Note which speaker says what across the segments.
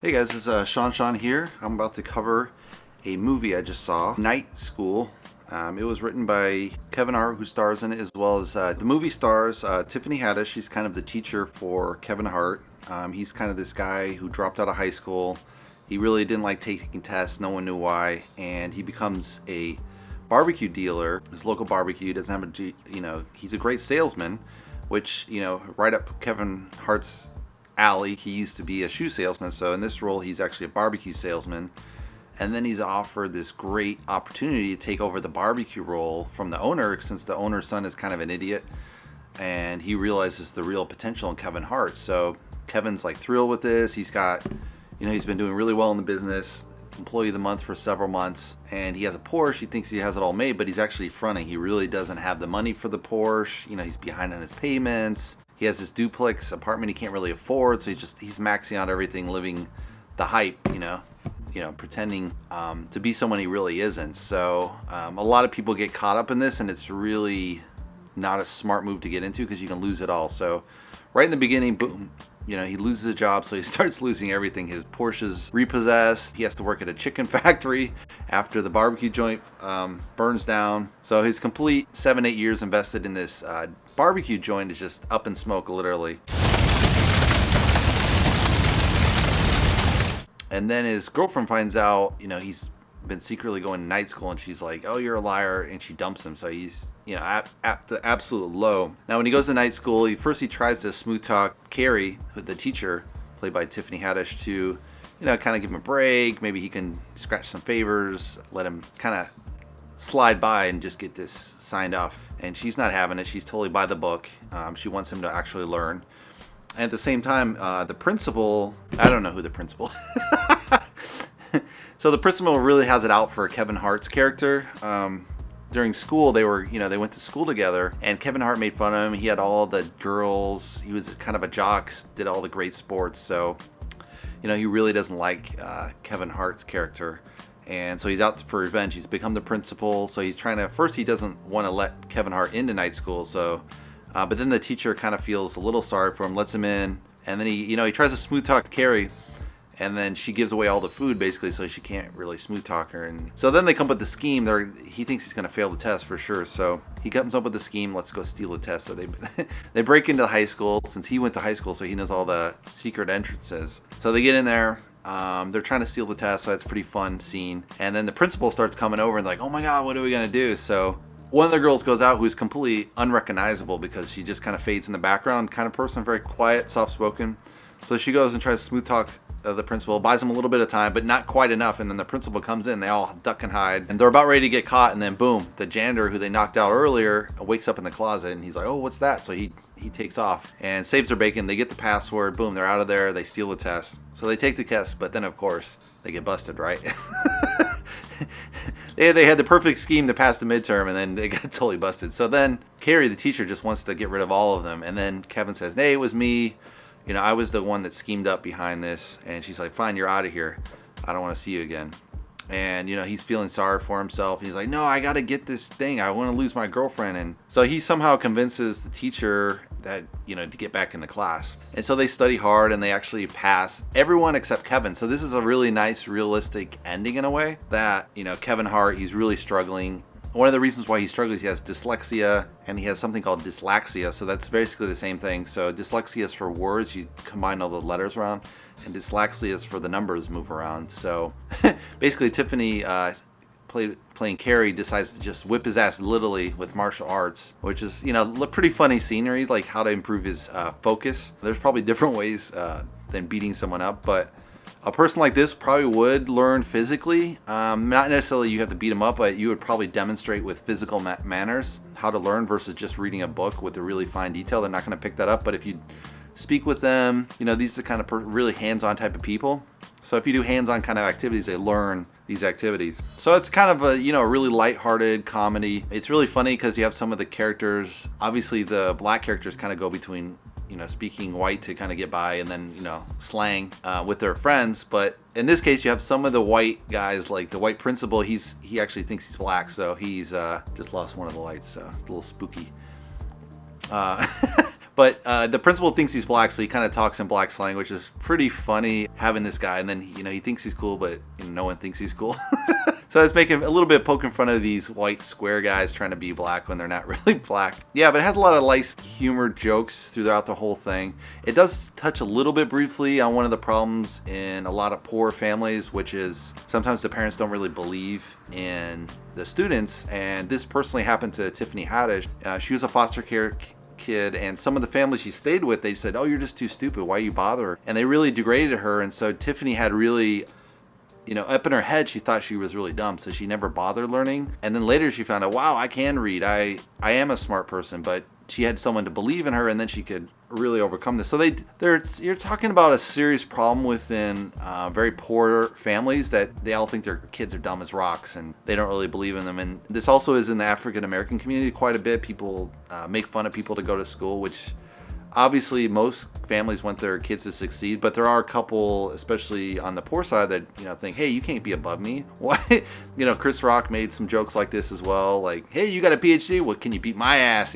Speaker 1: Hey guys, it's Sean here. I'm about to cover a movie I just saw, Night School. It was written by Kevin Hart, who stars in it, as well as the movie stars Tiffany Haddish. She's kind of the teacher for Kevin Hart. He's kind of this guy who dropped out of high school. He really didn't like taking tests. No one knew why, and he becomes a barbecue dealer. His local barbecue doesn't have he's a great salesman, which right up Kevin Hart's alley. He used to be a shoe salesman, so in this role he's actually a barbecue salesman, and then he's offered this great opportunity to take over the barbecue role from the owner, since the owner's son is kind of an idiot, and he realizes the real potential in Kevin Hart. So Kevin's like thrilled with this. He's got he's been doing really well in the business, employee of the month for several months, and he has a Porsche. He thinks he has it all made, but he's actually fronting. He really doesn't have the money for the Porsche. He's behind on his payments. He has this duplex apartment he can't really afford, so he's maxing out everything, living the hype, pretending to be someone he really isn't. So a lot of people get caught up in this, and it's really not a smart move to get into because you can lose it all. So right in the beginning, boom, he loses a job, so he starts losing everything. His Porsche's repossessed. He has to work at a chicken factory after the barbecue joint burns down. So his complete 7-8 years invested in this barbecue joint is just up in smoke, literally. And then his girlfriend finds out, he's been secretly going to night school, and she's like, "Oh, you're a liar," and she dumps him. So he's, at the absolute low. Now, when he goes to night school, he tries to smooth talk Carrie, the teacher, played by Tiffany Haddish, to, kind of give him a break. Maybe he can scratch some favors, let him kind of slide by and just get this signed off. And she's not having it. She's totally by the book. She wants him to actually learn. And at the same time, the principal, I don't know who the principal So the principal really has it out for Kevin Hart's character. During school, they went to school together, and Kevin Hart made fun of him. He had all the girls. He was kind of a jock, did all the great sports. So, he really doesn't like Kevin Hart's character. And so he's out for revenge. He's become the principal. So he's trying to, first he doesn't want to let Kevin Hart into night school. So, but then the teacher kind of feels a little sorry for him, lets him in. And then he tries to smooth talk Carrie. And then she gives away all the food, basically, so she can't really smooth talk her. And so then they come up with the scheme. He thinks he's going to fail the test for sure. So he comes up with the scheme. Let's go steal the test. So they break into high school, since he went to high school, so he knows all the secret entrances. So they get in there. They're trying to steal the test, so it's a pretty fun scene. And then the principal starts coming over and like, "Oh my God, what are we going to do?" So one of the girls goes out, who's completely unrecognizable because she just kind of fades in the background, kind of person, very quiet, soft-spoken. So she goes and tries to smooth talk the principal, buys him a little bit of time, but not quite enough. And then the principal comes in, they all duck and hide, and they're about ready to get caught. And then boom, the janitor who they knocked out earlier wakes up in the closet, and he's like, "Oh, what's that?" So he takes off and saves their bacon. They get the password, boom, they're out of there. They steal the test. So they take the test, but then of course they get busted, right? They had the perfect scheme to pass the midterm, and then they got totally busted. So then Carrie, the teacher, just wants to get rid of all of them. And then Kevin says, "Hey, it was me. I was the one that schemed up behind this." And she's like, "Fine, you're out of here. I don't want to see you again." And, he's feeling sorry for himself. He's like, "No, I got to get this thing. I want to lose my girlfriend." And so he somehow convinces the teacher that, to get back in the class. And so they study hard, and they actually pass everyone except Kevin. So this is a really nice, realistic ending in a way that, Kevin Hart, he's really struggling. One of the reasons why he struggles, he has dyslexia, and he has something called dyslexia. So that's basically the same thing. So dyslexia is for words, you combine all the letters around, and dyslexia is for the numbers move around. So basically Tiffany, playing Carrie, decides to just whip his ass literally with martial arts, which is, pretty funny scenery, like how to improve his focus. There's probably different ways than beating someone up, but a person like this probably would learn physically. Not necessarily you have to beat them up, but you would probably demonstrate with physical manners how to learn versus just reading a book with a really fine detail. They're not going to pick that up. But if you speak with them, these are kind of really hands-on type of people. So if you do hands-on kind of activities, they learn these activities. So it's kind of a, really lighthearted comedy. It's really funny because you have some of the characters. Obviously, the black characters kind of go between speaking white to kind of get by, and then, slang with their friends. But in this case, you have some of the white guys, like the white principal. He actually thinks he's black, so he's just lost one of the lights, so a little spooky. But the principal thinks he's black, so he kind of talks in black slang, which is pretty funny having this guy. And then, he thinks he's cool, but no one thinks he's cool. So it's making a little bit poking fun of these white square guys trying to be black when they're not really black. Yeah, but it has a lot of light humor jokes throughout the whole thing. It does touch a little bit briefly on one of the problems in a lot of poor families, which is sometimes the parents don't really believe in the students. And this personally happened to Tiffany Haddish. She was a foster care kid, and some of the families she stayed with, they said, "Oh, you're just too stupid. Why you bother?" And they really degraded her. And so Tiffany had really, up in her head, she thought she was really dumb, so she never bothered learning. And then later she found out, wow, I can read. I am a smart person, but she had someone to believe in her, and then she could really overcome this. So you're talking about a serious problem within very poor families, that they all think their kids are dumb as rocks and they don't really believe in them. And this also is in the African American community quite a bit. People make fun of people to go to school, which obviously most families want their kids to succeed, but there are a couple, especially on the poor side, that think, hey, you can't be above me. Why? Chris Rock made some jokes like this as well, like, hey, you got a PhD, well, can you beat my ass?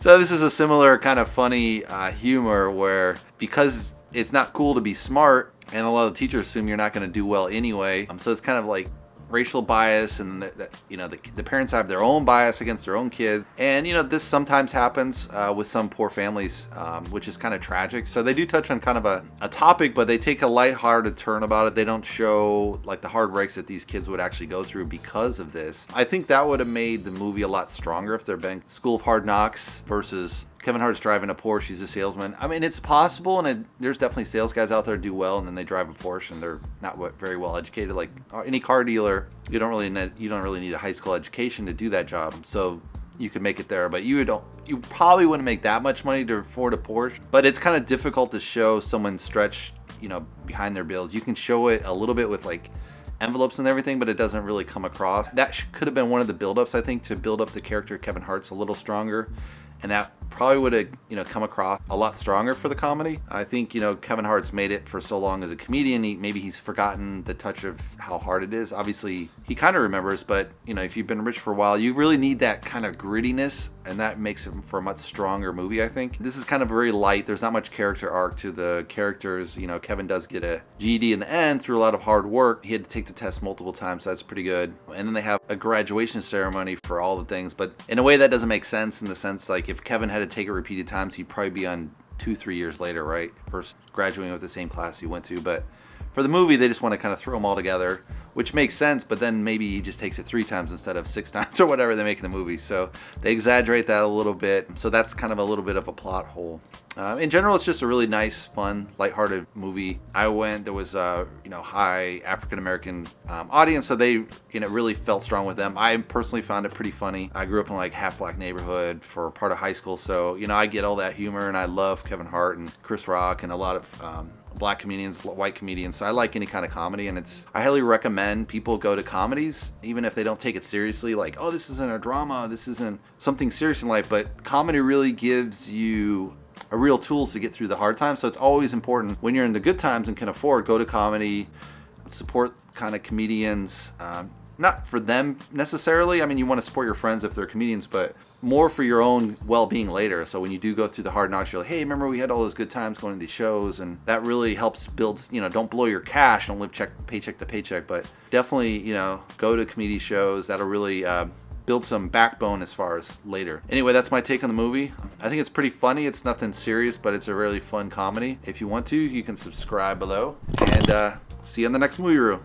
Speaker 1: So this is a similar kind of funny humor where, because it's not cool to be smart, and a lot of teachers assume you're not going to do well anyway. So it's kind of like racial bias, and the parents have their own bias against their own kids. And this sometimes happens with some poor families, which is kind of tragic. So they do touch on kind of a topic, but they take a lighthearted turn about it. They don't show like the hard breaks that these kids would actually go through because of this. I think that would have made the movie a lot stronger if there had been School of Hard Knocks versus Kevin Hart's driving a Porsche. He's a salesman. I mean, it's possible, and there's definitely sales guys out there who do well, and then they drive a Porsche, and they're not very well educated. Like any car dealer, you don't really need a high school education to do that job. So you could make it there, but you probably wouldn't make that much money to afford a Porsche. But it's kind of difficult to show someone stretched, behind their bills. You can show it a little bit with like envelopes and everything, but it doesn't really come across. That could have been one of the buildups, I think, to build up the character of Kevin Hart's a little stronger. And that probably would have, come across a lot stronger for the comedy. I think, Kevin Hart's made it for so long as a comedian, maybe he's forgotten the touch of how hard it is. Obviously, he kind of remembers, but, if you've been rich for a while, you really need that kind of grittiness, and that makes it for a much stronger movie, I think. This is kind of very light. There's not much character arc to the characters. Kevin does get a GED in the end through a lot of hard work. He had to take the test multiple times, so that's pretty good. And then they have a graduation ceremony for all the things, but in a way that doesn't make sense, in the sense like if Kevin had to take it repeated times, he'd probably be on 2-3 years later, right? First graduating with the same class he went to. But for the movie, they just want to kind of throw them all together, which makes sense, but then maybe he just takes it 3 times instead of 6 times or whatever they make in the movie. So they exaggerate that a little bit. So that's kind of a little bit of a plot hole. In general, it's just a really nice, fun, lighthearted movie. There was a high African American audience, so they really felt strong with them. I personally found it pretty funny. I grew up in like half black neighborhood for part of high school, so I get all that humor, and I love Kevin Hart and Chris Rock and a lot of black comedians, white comedians. So I like any kind of comedy, and I highly recommend people go to comedies, even if they don't take it seriously. Like, oh, this isn't a drama, this isn't something serious in life, but comedy really gives you a real tools to get through the hard times. So it's always important when you're in the good times and can afford, go to comedy, support kind of comedians. Not for them necessarily. I mean, you want to support your friends if they're comedians, but more for your own well-being later. So when you do go through the hard knocks, you're like, hey, remember we had all those good times going to these shows, and that really helps build, don't blow your cash, don't live paycheck to paycheck, but definitely, go to comedy shows. That'll really build some backbone as far as later. Anyway, that's my take on the movie. I think it's pretty funny. It's nothing serious, but it's a really fun comedy. If you want to, you can subscribe below, and see you on the next movie review.